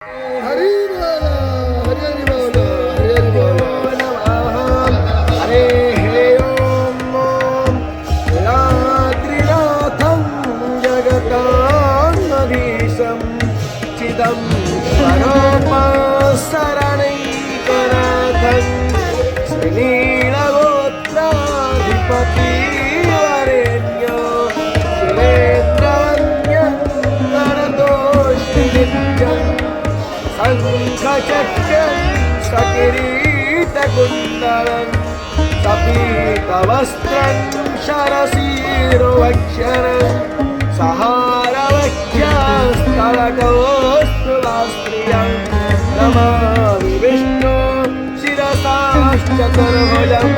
हरि बोल हरि हरि बोल हरि हरि बोल हरे हे ओम रात्रिनाथं जगतामधीशं चिदंबरोपसरणैकनाथं श्रीनीलगोत्राधिपति वरेण्य सुरेन्द्रवन्द्यं वरदोषि नित्यम् शङ्खचक्रं सकिरीटकुण्डलं सपीतवस्त्रं शरशिरोऽक्षरं सहारवक्षस्थलकौस्तुभास्त्रियं नमामि विष्णु शिरसाश्चतुर्भुजम्